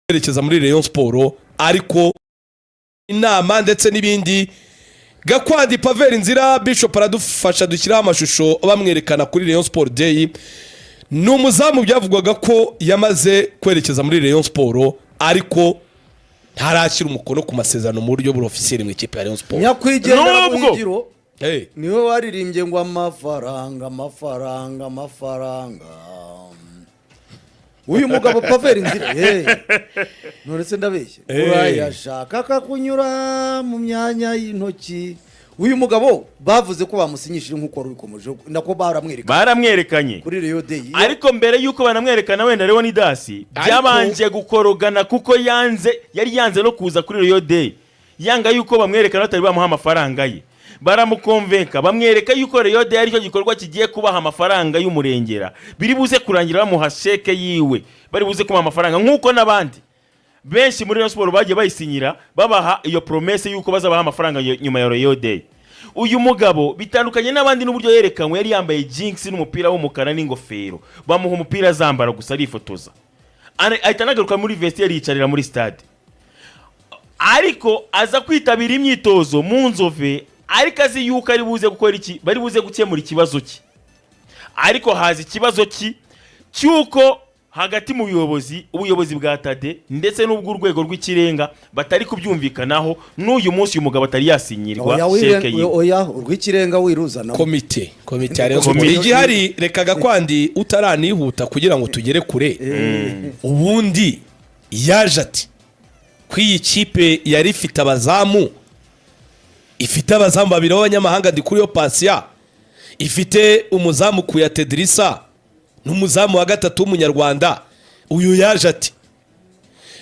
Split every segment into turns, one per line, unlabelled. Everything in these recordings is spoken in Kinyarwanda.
kwerekeza muri Rayon Sport ariko inama ndetse n'ibindi Gakwandi Pavel Nzira Bishop aradufasha dushyiraho amashusho bamwerekana kuri Rayon Sport Day. N'umuzamu byavugwaga ko yamaze kwerekeza muri Rayon Sport ariko ntarashyira umukono ku masezerano mu buryo bw'officiel mu ikipe ya Rayon Sport.
Nyakwigendera mu higiro niwe waririmbye ngo amafaranga uyu mugabo Pavel Nzira none se ndabeshye urayashaka kakunyura mu myanya y'intoki. Uyu mugabo bavuze ko bamusinyishije nkuko rubikomeje nako baramwerekanye kuri Rayon Day,
ariko mbere yuko banamwerekana wenda Leon Dasi byabanje gukorogana kuko yari yanze no kuza kuri Rayon Day, yanga yuko bamwerekana batari bamuha amafaranga ye. Baramukonvenka bamwereka yuko Rayon Day aricyo gikorwa kigiye kubaha amafaranga y'umurengera, biri buze kurangira bamuha sheke yiwe, bari buze kubaha amafaranga nkuko nabandi benshi muri Rayon Sport bagiye bayisinyira babaha iyo promesse yuko bazabaha amafaranga nyuma ya Rayon Day. Uyu mugabo bitandukanye n'abandi n'uburyo yerekanwe, yari yambaye jinx n'umupira w'umukara n'ingofero, bamuha umupira azambara gusa arifotoza, ahita nagaruka muri vestiaire yicarira muri stade, ariko aza kwitabira imyitozo mu Nzove, ariko azi yuko ari buze gukora iki, bari buze gukemura ikibazo cye. Ariko hazi ikibazo cyuko hagati mu ubuyobozi bwa Tade ndetse n'ubw'urwego rw'ikirenga batari kubyumvikanaho, n'uyu munsi uyu mugabo atari yasinyirwa sheke yiwe.
Oya urw'ikirenga wiruzana
komite Rayon Sport igihari. Reka Gakwandi utaranihuta kugira ngo tugere kure. Ubundi yaje ati kwiyi kipe yari ifite abazamu, ifite abazamu babiri b'abanyamahanga Ndikuriyo Patient, ifite umuzamu Kuya Tedrissa n'umuzamu wa gatatu w'umunyarwanda. Uyu yaje ati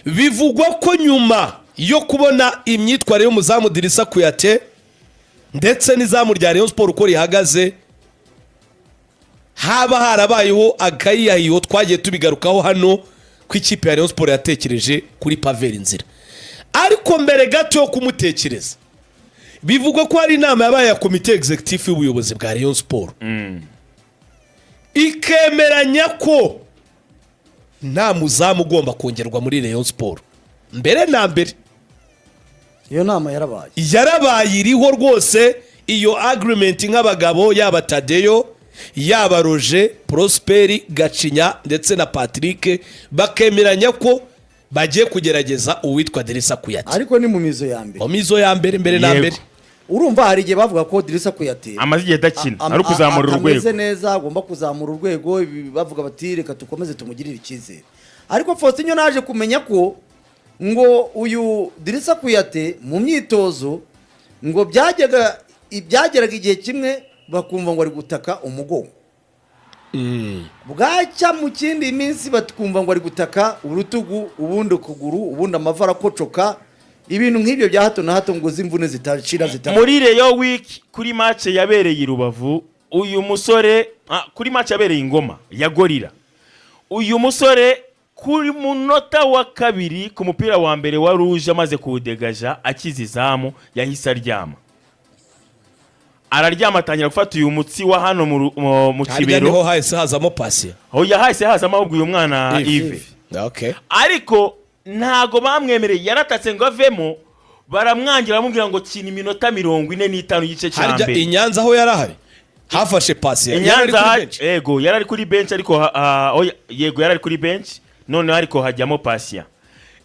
bivugwa ko nyuma yo kubona imyitwarire y'umuzamu Dirissa Kuyate ndetse n'izamu rya Rayon Sport uko rihagaze haba harabayeho akayiyahiyo twagiye tubigarukaho hano ku ikipe ya Rayon Sport yatekereje kuri Pavel Nzira. Ariko mbere gato yo kumutekereza bivugwa ko hari inama yabaye ya komite executive y'ubuyobozi bwa Rayon Sport ikemeranya ko nta muzamu ugomba kongerwa muri Rayon Sport. Mbere na mbere
iyo nama
yarabaye iriho rwose, iyo agreement nk'abagabo yaba Tadeyo yaba Roger Prosperi Gacinya ndetse na Patrick bakemeranya ko bagiye kugerageza uwitwa Dirissa Kuyate,
ariko ni mu mizo ya mbere
mbere na mbere.
Urumva hari igihe bavuga ko Dirissa Kuyate
amaze igihe dakina ari kuzamura urwego,
ameze neza, agomba kuzamura urwego, bavuga bati reka tukomeze tumugirire icyizere. Ariko Faustinho naje kumenya ko ngo uyu Dirissa Kuyate mu myitozo ngo byageraga igihe kimwe bakumva ngo ari gutaka umugongo, bwacya mu kindi minsi batkumva ngo ari gutaka urutugu, ubundi ukuguru, ubundi amavi arakocoka, ibintu nk'ibyo bya hato na hato ngo zimvune zitashira.
Muri Rayon Week kuri match yabereye i Rubavu, uyu musore kuri match yabereye Ingoma ya Gorilla, uyu musore kuri munota wa kabiri ku mupira wa mbere wa Rouge amaze kuwudegaja akizizamu yahise araryama atangira gufata uyu mutsi wa hano mu kibero.
Niho hahise hazamo Patient.
Yahise hazamo ahubwo uyu mwana Yves.
Okay.
Ariko ntago bamwemereye, yaratatse ngo avemo, baramwangira bamubwira ngo kina iminota 45 y'igice cya mbere.
Inyanza aho yarahari hafashe Patient.
Yarari kuri bench ariko yarari kuri bench, none ariko hajyamo Patient.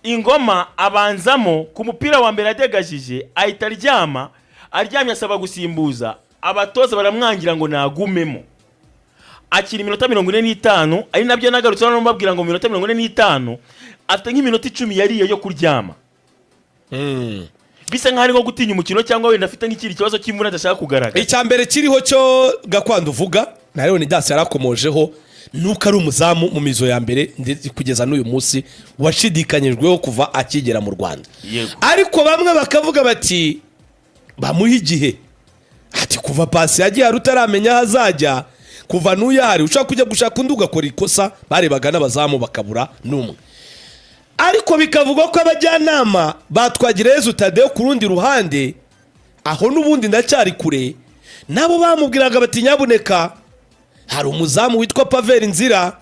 Ingoma abanzamo ku mupira wa mbere adegajije, ahita aryamye asaba gusimbuza, abatoza baramwangira ngo nagumemo, akina iminota 45. Ari nabyo nagarutse no mbabwira ngo iminota 45 afite nk'iminota 10 yariye yo kuryama. Bisa nk'ari nko gutinya umukino cyangwa wenda afite nk'ikiri kibazo cy'imvune adashaka kugaragara.
Icya mbere kiriho cyo Gakwandi uvuga na Leon Dasi yarakomojeho nuko ari umuzamu mu mizo ya mbere ndetse kugeza n'uyu munsi washidikanyijweho kuva akigera mu Rwanda. Ariko bamwe bakavuga bati bamuha igihe, ati kuva Patient yagiye rutaramenya hazajya, kuva n'uyahari ushaka kujya gushaka undi ugakora ikosa. Barebaga n'abazamu bakabura n'umwe, ariko bikavugwa ko abajyanama batwagira Yezu Tadeo ku rundi ruhande aho n'ubundi ndacyari kure, nabo bamubwiraga bati nyabuneka hari umuzamu witwa Pavel Nzira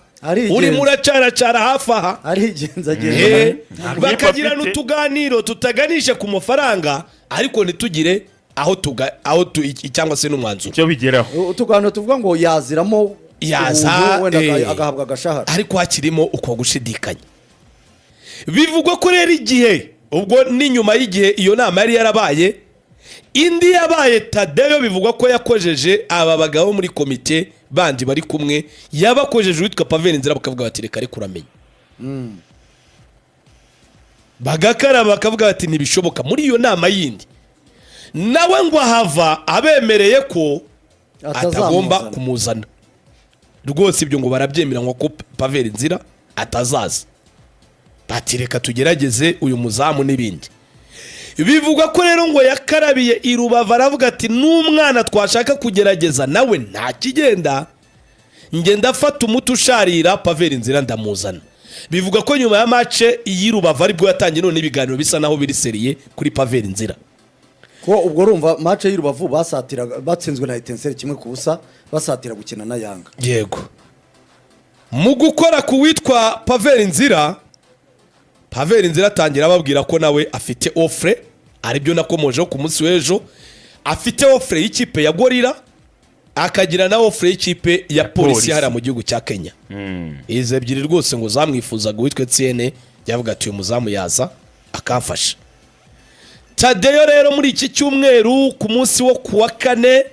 urimo uracaracara hafi aha
arigenza
bakagira n'utuganiro tutaganisha ku mafaranga ariko ntitugire cyangwa se n'umwanzuro
icyo bigeraho.
utuganiro tuvuga ngo yaziramo agahabwa agashahara
ariko hakirimo uko gushidikanya. Bivugwa ko rero igihe ubwo n'inyuma y'igihe iyo nama yari yarabaye indi yabaye Tadeyo bivugwa ko yakojeje aba bagabo muri komite bandi bari kumwe yabakojeje witwa Paveri Nzira bakavuga bati reka reka uramenya bagakaraba bakavuga bati ntibishoboka. Muri iyo nama yindi nawe ngo ahava abemereye ko atagomba kumuzana rwose. Ibyo ngo barabyemera ngo Paveri Nzira atazaza, bati reka tugerageze uyu muzamu n'ibindi. Bivugwa ko rero ngo yakarabiye i Rubavu aravuga ati n'umwana twashaka kugerageza nawe nta kigenda ngenda afata umuti usharira Paveri Nzira ndamuzana. Bivugwa ko nyuma ya match y'i Rubavu aribwo yatangiye none ibiganiro bisa naho biri seriye kuri Paveri Nzira.
Ko ubwo urumva match y'i Rubavu basatira batsinzwe na Etincelle 1-0 basatira gukina na Yanga.
Yego. Mu gukora ku witwa Paveri Nzira, Paveri Nzira atangira ababwira ko nawe afite offre, aribyo nakomojeho ku munsi w'ejo, afite offre y'ikipe ya Gorira akagira na offre y'ikipe ya Polisi hara mu gihugu cya Kenya. Ize ebyiri rwose ngo zamwifuzaga witwa Etienne yavuga ati uyu muzamu yaza akamfasha. Tadeyo rero muri iki cyumweru ku munsi wo kuwa kane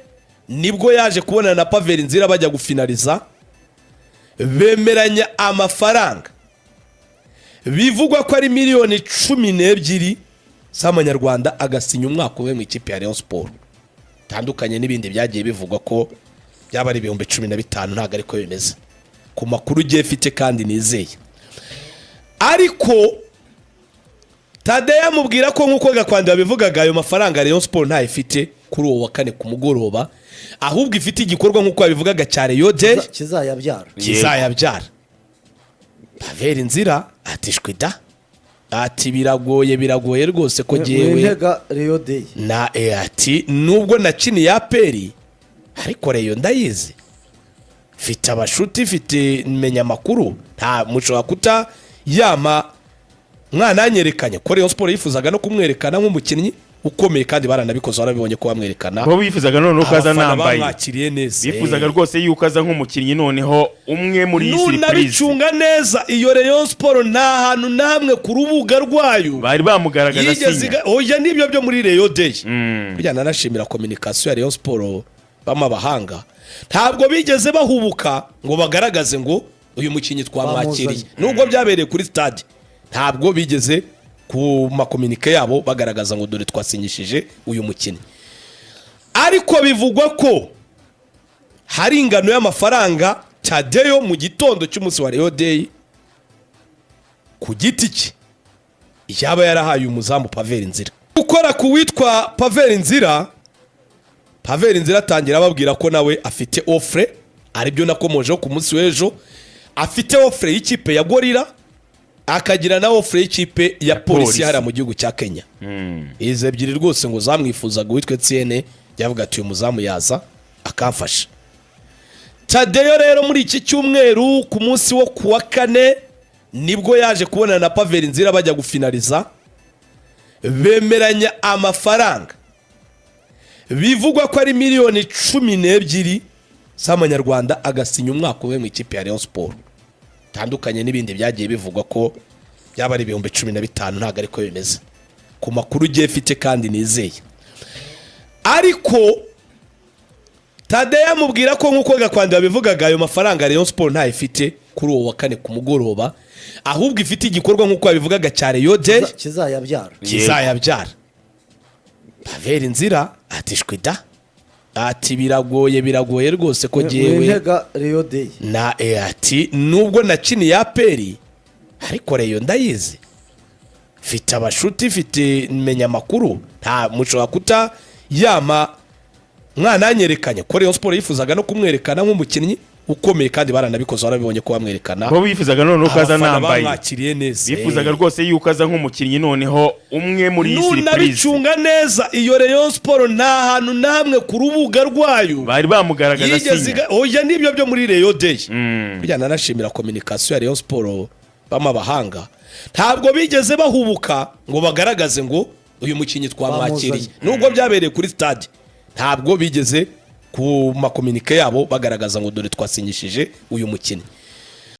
nibwo yaje kubonana na Paveri Nzira bajya gufinaliza, bemeranya amafaranga. Bivugwa ko ari miliyoni 12 z'amanyarwanda agasinya umwaka we mu ikipe ya Rayon Sport. Tandukanye n'ibindi byagiye bivugwa ko byaba ari 15,000 ntago ariko bimeze ku makuru ugiye afite kandi nizeye. Ariko Tadeyo amubwira ko nkuko Gakwandi yabivugaga ayo mafaranga Rayon Sport nta ifite kuri uwo wa kane ku mugoroba, ahubwo ifite igikorwa nkuko yabivugaga cya Rayon Day kizayabyara. Paveri Nzira atishwe da ati biragoye rwose ko jewe
Rayon Day
na ati nubwo nakini ya peri ariko Rayon ndayizi fite abashuti fite menya makuru nta muco kuta yama mwana anyerekanye ko Rayon Sport yifuzaga no kumwerekana nk'umukinnyi ukomeye kandi baranabikoze barabibonye ko bamwerekana
bo bifuzaga none ukaza nambaye
bakiriye neza
bifuzaga rwose yuko aza nk'umukinnyi noneho umwe muri iyi surprise
nunabicunga neza iyo Rayon Sport nta hantu namwe ku rubuga rwayo
bari bamugaragaza sinya
oya nibyo byo muri Rayon Day burya nanashimira communication ya Rayon Sport bamabahanga ntabwo bigeze bahubuka ngo bagaragaze ngo uyu mukinnyi twamwakiriye nubwo byabereye kuri stade ntabwo bigeze ku makomunike yabo bagaragaza ngo dore twasinyishije uyu mukinnyi. Ariko bivugwa ko hari ingano y'amafaranga Tadeyo mu gitondo cy'umunsi wa Rayon Day ku giti cye yaba yarahaye umuzamu Paveri Nzira. Gukora ku witwa Paveri Nzira, Paveri Nzira atangira ababwira ko nawe afite offre, aribyo nakomojeho ku munsi w'ejo, afite offre y'ikipe ya Gorira akagira na offre y'ikipe ya Polisi hara mu gihugu cya Kenya. Ize ebyiri rwose ngo zamwifuzaga witwa Etienne yavuga ati uyu muzamu yaza akamfasha. Tadeyo rero muri iki cyumweru ku munsi wo kuwa kane nibwo yaje kubonana na Paveri Nzira bajya gufinaliza, bemeranya amafaranga. Bivugwa ko ari miliyoni 12 z'amanyarwanda agasinya umwaka we mu ikipe ya Rayon Sport. Tandukanye n'ibindi byagiye bivugwa ko byaba ari 15,000 ntago ariko bimeze ku makuru ugiye afite kandi nizeye. Ariko Tadeyo amubwira ko nkuko Gakwandi yabivugaga ayo mafaranga Rayon Sport nta ifite kuri uwo wa kane ku mugoroba, ahubwo ifite igikorwa nkuko yabivugaga cya Rayon Day kizayabyara. Paveri Nzira atishwe da ati biragoye rwose ko jewe
Rayon Day
na ati nubwo nakini ya peri ariko Rayon ndayizi fite abashuti fite menya makuru nta muco kuta yama mwana anyerekanye ko Rayon Sport yifuzaga no kumwerekana nk'umukinnyi ukomeye kandi baranabikoze barabibonye ko bamwerekana
bo bifuzaga noneho ko aza
abafana
nambaye
bamwakiriye neza
bifuzaga rwose yuko aza nk'umukinnyi noneho umwe muri iyi surprise
nunabicunga neza iyo Rayon Sport nta hantu na hamwe ku rubuga rwayo
bari bamugaragaza sinya
oya nibyo byo muri Rayon Day kujyana nashimira communication ya Rayon Sport bamabahanga ntabwo bigeze bahubuka ngo bagaragaze ngo uyu mukinnyi twamwakiriye nubwo byabereye kuri stade ntabwo bigeze ku makomunike yabo bagaragaza ngo dore twasinyishije uyu mukinnyi